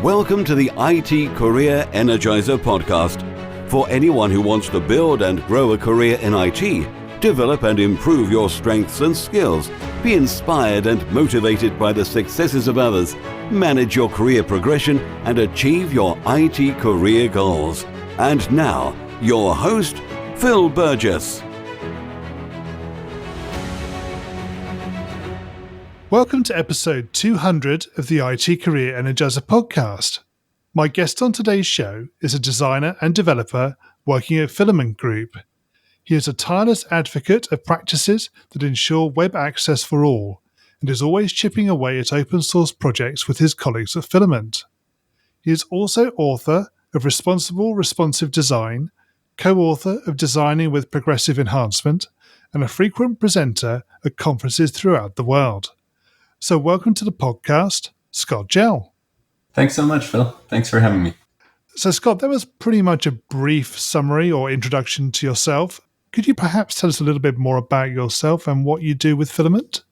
Welcome to the IT Career Energizer podcast. For anyone who wants to build and grow a career in IT, develop and improve your strengths and skills, be inspired and motivated by the successes of others, manage your career progression, and achieve your IT career goals. And now, your host, Phil Burgess. Welcome to episode 200 of the IT Career Energizer podcast. My guest on today's show is a designer and developer working at Filament Group. He is a tireless advocate of practices that ensure web access for all and is always chipping away at open source projects with his colleagues at Filament. He is also author of Responsible Responsive Design, co-author of Designing with Progressive Enhancement, and a frequent presenter at conferences throughout the world. So welcome to the podcast, Scott Jehl. Thanks so much, Phil. Thanks for having me. So Scott, that was pretty much a brief summary or introduction to yourself. Could you perhaps tell us a little bit more about yourself and what you do with Filament?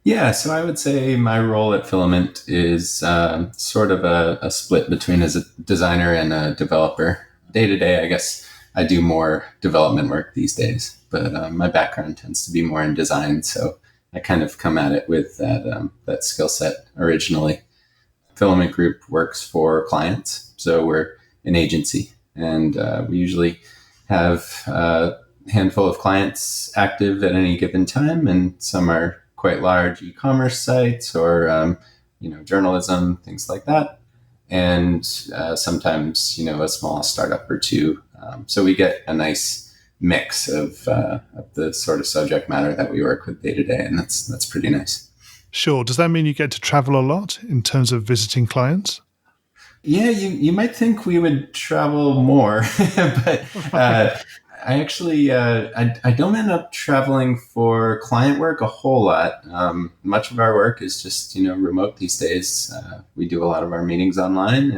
Yeah, so I would say my role at Filament is sort of a split between as a designer and a developer. Day to day, I guess I do more development work these days, but my background tends to be more in design, so I kind of come at it with that skill set originally. Filament Group works for clients, so we're an agency, and we usually have a handful of clients active at any given time, and some are quite large e-commerce sites or journalism, things like that, and sometimes a small startup or two. So we get a nice mix of the sort of subject matter that we work with day to day, and that's pretty nice. Sure. Does that mean you get to travel a lot in terms of visiting clients? Yeah, you might think we would travel more, but I actually I don't end up traveling for client work a whole lot. Much of our work is just remote these days. We do a lot of our meetings online,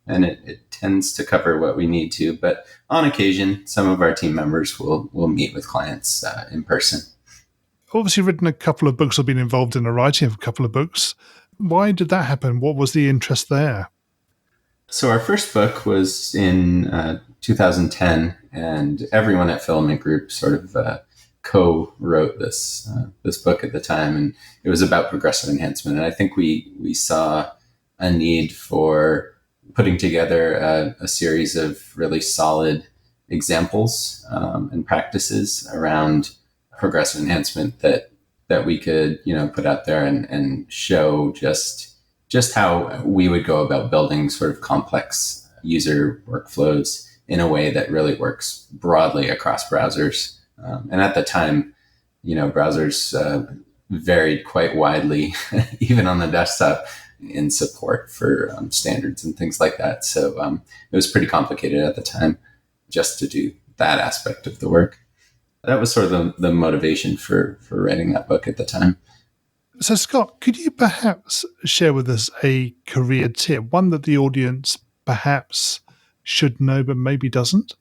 and it tends to cover what we need to. But on occasion, some of our team members will meet with clients in person. Obviously, you've written a couple of books or been involved in the writing of a couple of books. Why did that happen? What was the interest there? So our first book was in 2010, and everyone at Filament Group sort of co-wrote this book at the time, and it was about progressive enhancement. And I think we saw a need for putting together a series of really solid examples and practices around progressive enhancement that we could put out there and show just how we would go about building sort of complex user workflows in a way that really works broadly across browsers. And at the time, browsers varied quite widely, even on the desktop, in support for standards and things like that. So it was pretty complicated at the time just to do that aspect of the work. That was sort of the motivation for writing that book at the time. So Scott, could you perhaps share with us a career tip, one that the audience perhaps should know but maybe doesn't?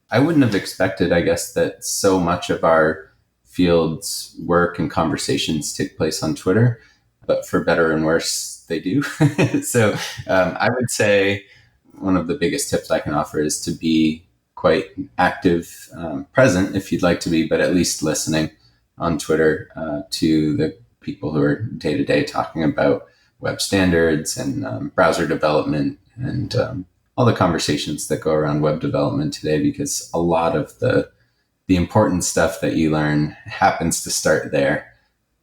I wouldn't have expected, I guess, that so much of our field's work and conversations take place on Twitter, but for better and worse, they do. So I would say one of the biggest tips I can offer is to be quite active, present if you'd like to be, but at least listening on Twitter to the people who are day to day talking about web standards and browser development and all the conversations that go around web development today, because a lot of the important stuff that you learn happens to start there.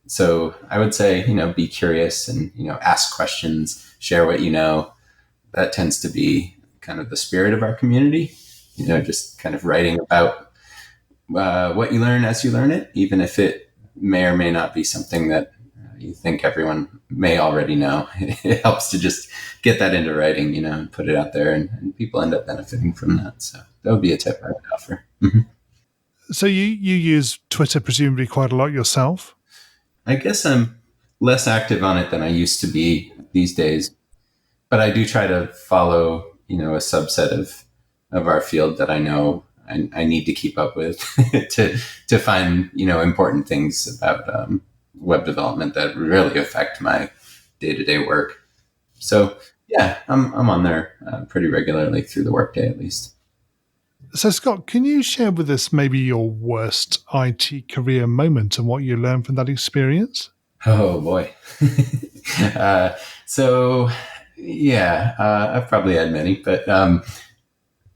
So I would say, be curious and, ask questions, share what you know. That tends to be kind of the spirit of our community, just kind of writing about what you learn as you learn it, even if it may or may not be something that you think everyone may already know. It helps to just get that into writing, and put it out there, and people end up benefiting from that. So that would be a tip I would offer. Mm-hmm. So you use Twitter presumably quite a lot yourself? I guess I'm less active on it than I used to be these days, but I do try to follow, a subset of our field that I know I need to keep up with to find, important things about web development that really affect my day-to-day work. So yeah, I'm on there pretty regularly through the workday at least. So, Scott, can you share with us maybe your worst IT career moment and what you learned from that experience? Oh boy. uh, so yeah, I've probably had many, but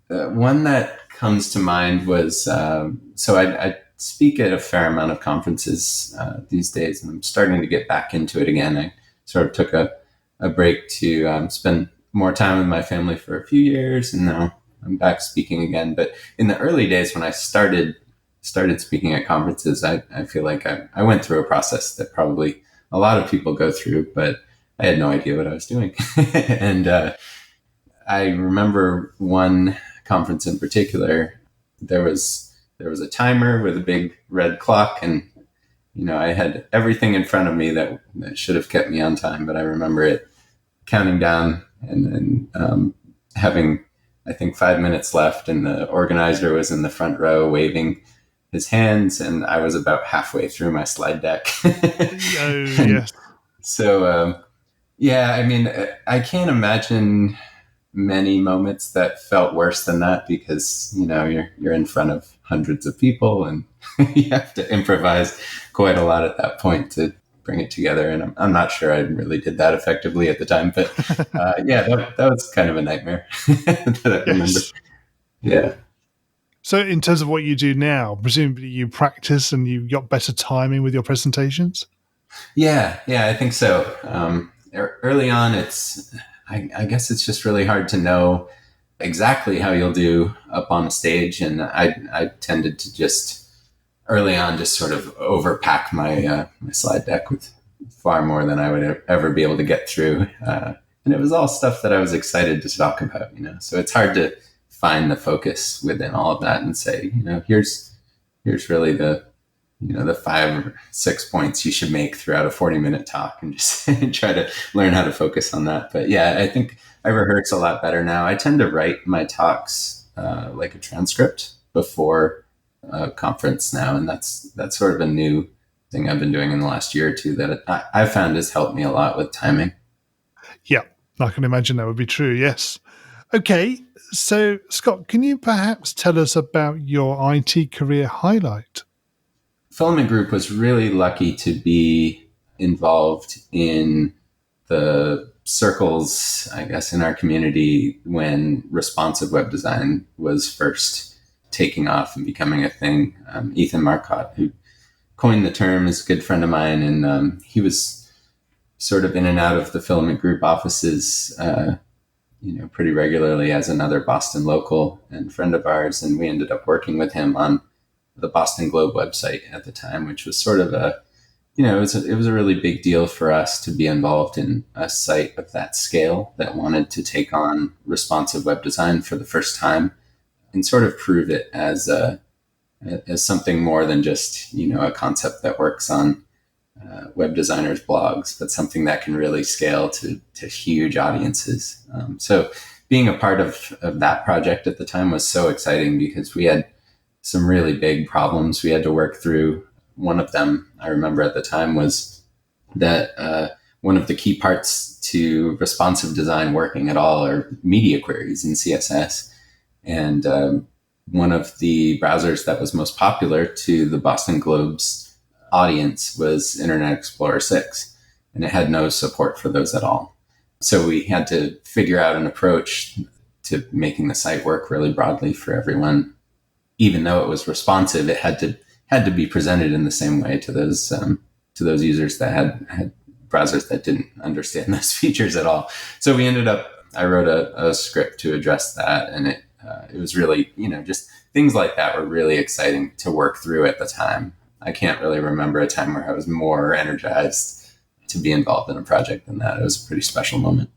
one that comes to mind was so I speak at a fair amount of conferences these days, and I'm starting to get back into it again. I sort of took a break to spend more time with my family for a few years, and now I'm back speaking again. But in the early days when I started speaking at conferences, I feel like I went through a process that probably a lot of people go through, but I had no idea what I was doing. And I remember one conference in particular. There was a timer with a big red clock, and I had everything in front of me that should have kept me on time. But I remember it counting down and having, I think, 5 minutes left, and the organizer was in the front row waving his hands, and I was about halfway through my slide deck. Oh, yes. So yeah, I mean, I can't imagine many moments that felt worse than that, because you're in front of hundreds of people, and you have to improvise quite a lot at that point to bring it together. And I'm not sure I really did that effectively at the time, but yeah, that was kind of a nightmare that I remember. Yes. Yeah. So, in terms of what you do now, presumably you practice and you've got better timing with your presentations? Yeah, I think so. Early on, I guess it's just really hard to know exactly how you'll do up on a stage, and I tended to just early on just sort of overpack my slide deck with far more than I would ever be able to get through, and it was all stuff that I was excited to talk about. So it's hard to find the focus within all of that and say, here's really the 5 or 6 points you should make throughout a 40-minute talk, and just try to learn how to focus on that. But yeah, I think I rehearse a lot better now. I tend to write my talks like a transcript before a conference now, and that's sort of a new thing I've been doing in the last year or two that I've found has helped me a lot with timing. Yeah, I can imagine that would be true, yes. Okay, so Scott, can you perhaps tell us about your IT career highlight? Filament Group was really lucky to be involved in the circles, I guess, in our community when responsive web design was first taking off and becoming a thing. Ethan Marcotte, who coined the term, is a good friend of mine, and he was sort of in and out of the Filament Group offices, pretty regularly as another Boston local and friend of ours, and we ended up working with him on the Boston Globe website at the time, which was sort of it was a really big deal for us to be involved in a site of that scale that wanted to take on responsive web design for the first time, and sort of prove it as something more than just a concept that works on web designers' blogs, but something that can really scale to huge audiences. So being a part of that project at the time was so exciting, because we had some really big problems we had to work through. One of them, I remember at the time, was that one of the key parts to responsive design working at all are media queries in CSS. And one of the browsers that was most popular to the Boston Globe's audience was Internet Explorer 6, and it had no support for those at all. So we had to figure out an approach to making the site work really broadly for everyone. Even though it was responsive, it had to be presented in the same way to those users that had browsers that didn't understand those features at all. So I wrote a script to address that, and it was really, just things like that were really exciting to work through at the time. I can't really remember a time where I was more energized to be involved in a project than that. It was a pretty special moment.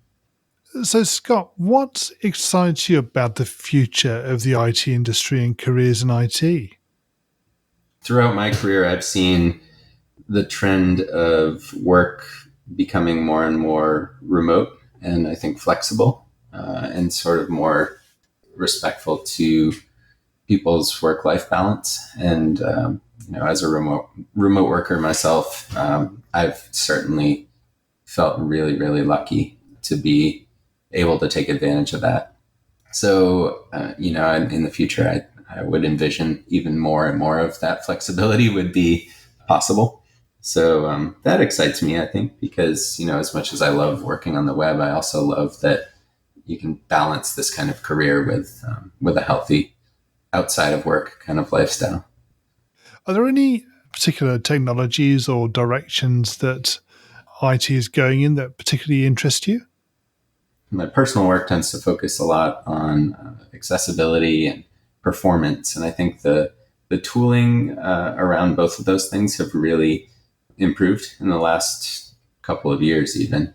So, Scott, what excites you about the future of the IT industry and careers in IT? Throughout my career, I've seen the trend of work becoming more and more remote, and I think flexible, and sort of more respectful to people's work-life balance. And as a remote worker myself, I've certainly felt really, really lucky to be able to take advantage of that. So, in the future, I would envision even more and more of that flexibility would be possible. So that excites me, I think, because, as much as I love working on the web, I also love that you can balance this kind of career with a healthy outside of work kind of lifestyle. Are there any particular technologies or directions that IT is going in that particularly interest you? My personal work tends to focus a lot on accessibility and performance. And I think the tooling around both of those things have really improved in the last couple of years, even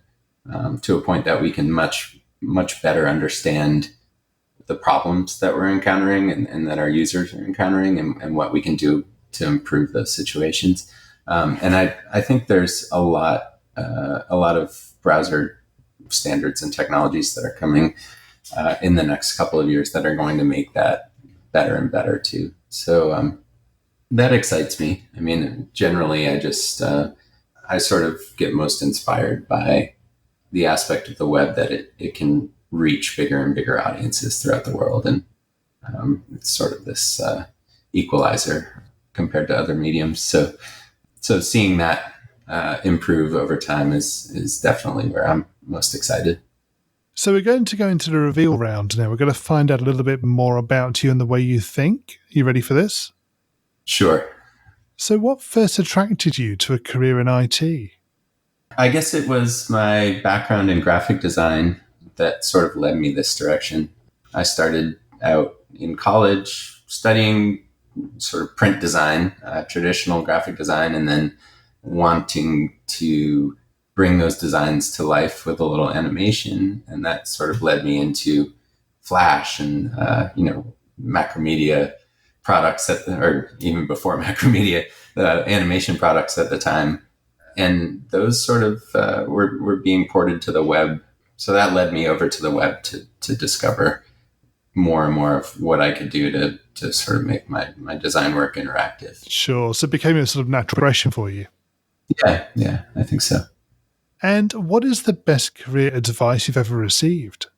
to a point that we can much, much better understand the problems that we're encountering and that our users are encountering and what we can do to improve those situations. And I think there's a lot of browser standards and technologies that are coming in the next couple of years that are going to make that better and better too. So that excites me. I mean, generally, I sort of get most inspired by the aspect of the web that it can reach bigger and bigger audiences throughout the world. And it's sort of this equalizer compared to other mediums. So seeing that improve over time is definitely where I'm most excited. So we're going to go into the reveal round now. We're going to find out a little bit more about you and the way you think. You ready for this? Sure. So what first attracted you to a career in IT? I guess it was my background in graphic design that sort of led me this direction. I started out in college studying sort of print design, traditional graphic design, and then wanting to bring those designs to life with a little animation. And that sort of led me into Flash and, Macromedia products or even before Macromedia, animation products at the time. And those sort of were being ported to the web. So that led me over to the web to discover more and more of what I could do to sort of make my design work interactive. Sure. So it became a sort of natural progression for you. Yeah, I think so. And what is the best career advice you've ever received?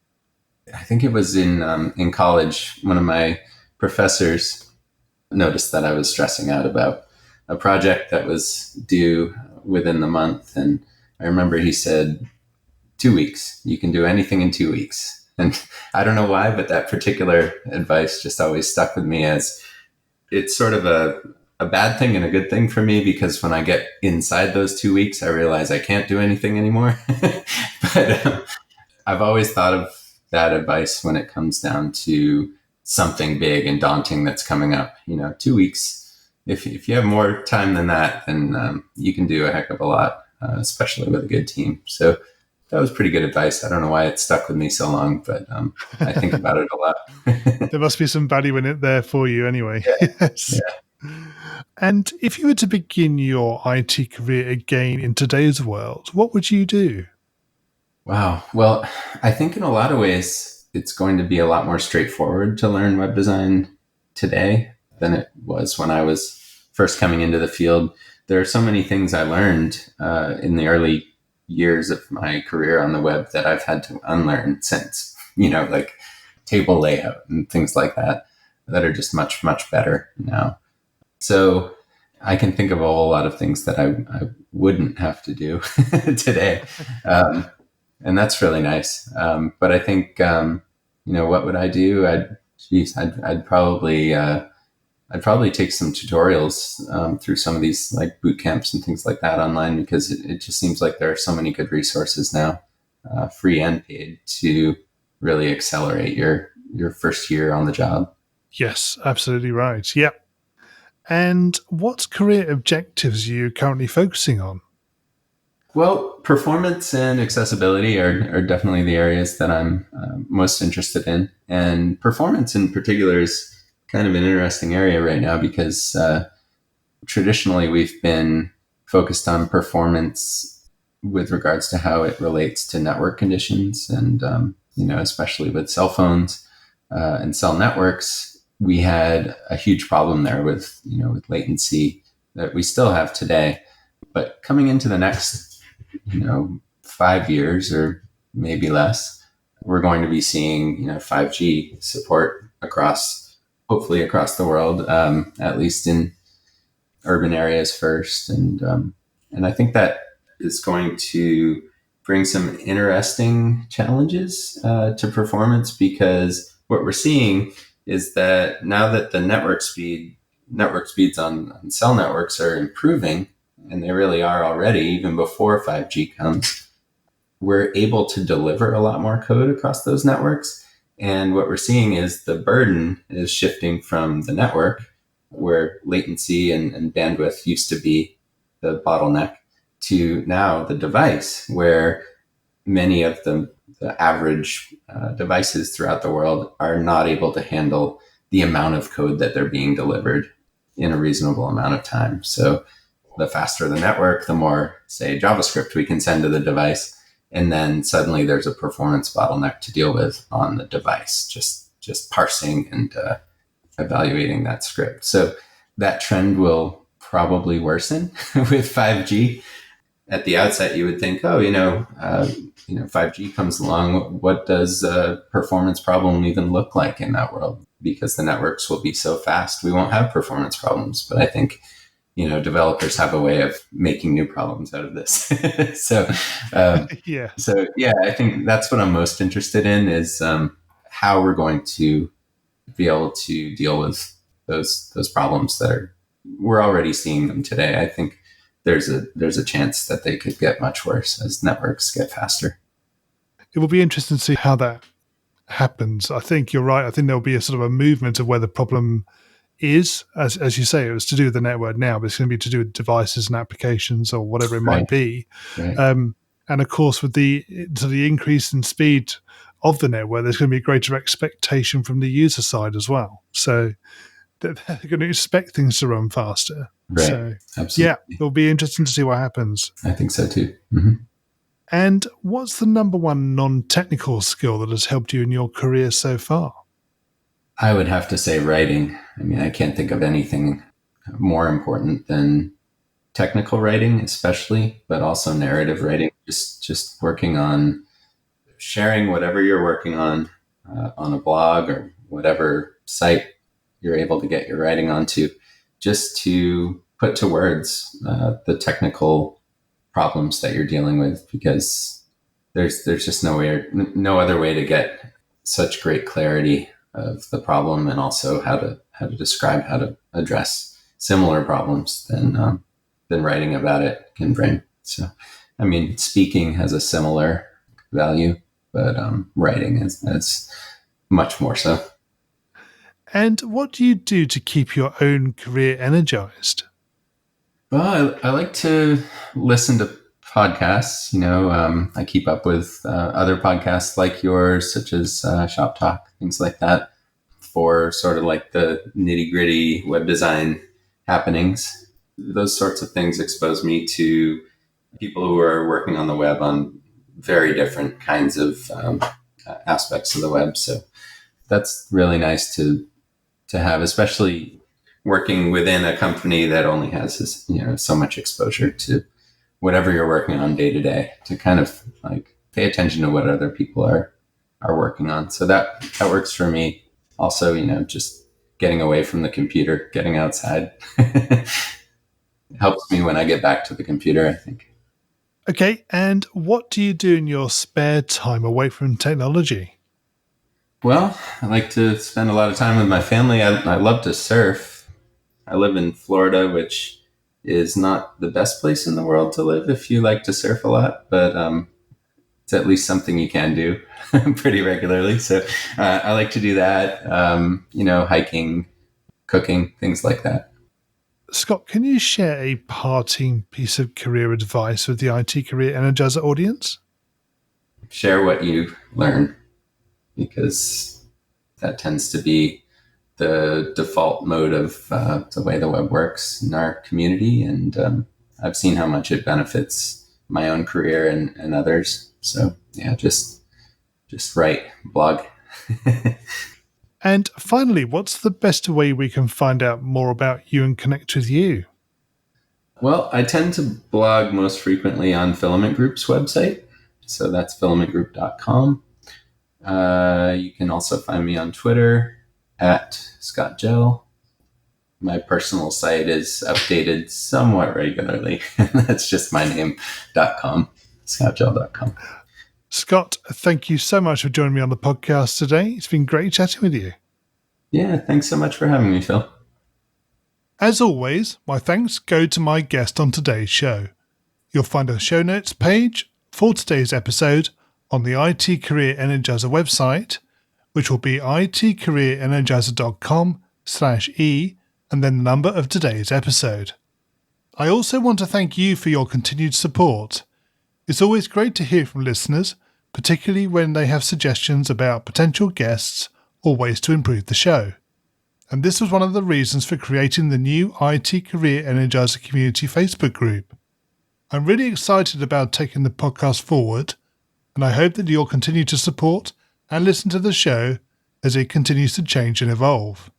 I think it was in college. One of my professors noticed that I was stressing out about a project that was due within the month. And I remember he said, 2 weeks, you can do anything in 2 weeks. And I don't know why, but that particular advice just always stuck with me as it's sort of a bad thing and a good thing for me, because when I get inside those 2 weeks, I realize I can't do anything anymore. But I've always thought of that advice when it comes down to something big and daunting that's coming up. 2 weeks, if you have more time than that, then you can do a heck of a lot, especially with a good team. So that was pretty good advice. I don't know why it stuck with me so long, but I think about it a lot. There must be some value in it there for you anyway. Yeah. Yes. Yeah. And if you were to begin your IT career again in today's world, what would you do? Wow. Well, I think in a lot of ways, it's going to be a lot more straightforward to learn web design today than it was when I was first coming into the field. There are so many things I learned in the early years of my career on the web that I've had to unlearn since, like table layout and things like that are just much, much better now. So I can think of a whole lot of things that I wouldn't have to do today. And that's really nice. But I think, what would I do? I'd probably take some tutorials through some of these like boot camps and things like that online, because it just seems like there are so many good resources now, free and paid, to really accelerate your first year on the job. Yes, absolutely right. Yep. And what career objectives are you currently focusing on? Well, performance and accessibility are definitely the areas that I'm most interested in. And performance in particular is kind of an interesting area right now, because traditionally we've been focused on performance with regards to how it relates to network conditions. And, especially with cell phones and cell networks, we had a huge problem there with latency that we still have today. But coming into the next 5 years or maybe less. We're going to be seeing 5G support hopefully across the world, at least in urban areas first, and I think that is going to bring some interesting challenges to performance, because what we're seeing is that now that the network speeds on cell networks are improving, and they really are already, even before 5G comes, we're able to deliver a lot more code across those networks. And what we're seeing is the burden is shifting from the network, where latency and bandwidth used to be the bottleneck, to now the device, where many of the average devices throughout the world are not able to handle the amount of code that they're being delivered in a reasonable amount of time. So the faster the network, the more, say, JavaScript we can send to the device. And then suddenly there's a performance bottleneck to deal with on the device, just parsing and evaluating that script. So that trend will probably worsen with 5G. At the outset, you would think, 5G comes along. What does a performance problem even look like in that world? Because the networks will be so fast, we won't have performance problems. But I think, developers have a way of making new problems out of this. So I think that's what I'm most interested in, is how we're going to be able to deal with those problems we're already seeing them today. I think there's a chance that they could get much worse as networks get faster. It will be interesting to see how that happens. I think you're right. I think there'll be a sort of a movement of where the problem is, as you say, it was to do with the network now, but it's going to be to do with devices and applications or whatever it might be. Right. And of course, with the increase in speed of the network, there's going to be a greater expectation from the user side as well. So they're going to expect things to run faster. Right. So, absolutely. It'll be interesting to see what happens. I think so too. Mm-hmm. And what's the number one non-technical skill that has helped you in your career so far? I would have to say writing. I mean, I can't think of anything more important than technical writing, especially, but also narrative writing. Just working on sharing whatever you're working on a blog or whatever site you're able to get your writing onto, just to put to words the technical problems that you're dealing with, because there's just no other way to get such great clarity of the problem, and also how to describe how to address similar problems than writing about it can bring. So, I mean, speaking has a similar value, but writing is much more so. And what do you do to keep your own career energized? Well, I like to listen to podcasts. I keep up with other podcasts like yours, such as Shop Talk, things like that, for sort of like the nitty gritty web design happenings. Those sorts of things expose me to people who are working on the web on very different kinds of aspects of the web. So that's really nice to have, especially working within a company that only has this, so much exposure to whatever you're working on day to day, to kind of like pay attention to what other people are working on. So that works for me. Also, just getting away from the computer, getting outside helps me when I get back to the computer, I think. Okay, and what do you do in your spare time away from technology? Well, I like to spend a lot of time with my family. I love to surf. I live in Florida, which is not the best place in the world to live if you like to surf a lot, but it's at least something you can do pretty regularly. So I like to do that, hiking, cooking, things like that. Scott, can you share a parting piece of career advice with the IT Career Energizer audience? Share what you learn, because that tends to be the default mode of the way the web works in our community. And I've seen how much it benefits my own career and others. So yeah, just write, blog. And finally, what's the best way we can find out more about you and connect with you? Well, I tend to blog most frequently on Filament Group's website. So that's filamentgroup.com. You can also find me on Twitter at Scott Jehl. My personal site is updated somewhat regularly. That's just my name.com, scottjehl.com. Scott, thank you so much for joining me on the podcast today. It's been great chatting with you. Yeah, thanks so much for having me, Phil. As always, my thanks go to my guest on today's show. You'll find a show notes page for today's episode on the IT Career Energizer website, which will be itcareerenergizer.com/e and then the number of today's episode. I also want to thank you for your continued support. It's always great to hear from listeners, particularly when they have suggestions about potential guests or ways to improve the show. And this was one of the reasons for creating the new IT Career Energizer community Facebook group. I'm really excited about taking the podcast forward, and I hope that you'll continue to support and listen to the show as it continues to change and evolve.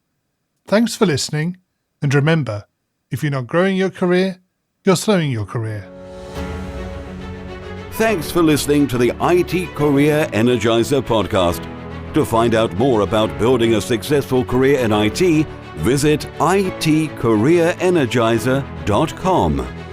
Thanks for listening, and remember, if you're not growing your career, you're slowing your career. Thanks for listening to the IT Career Energizer podcast. To find out more about building a successful career in IT, visit itcareerenergizer.com.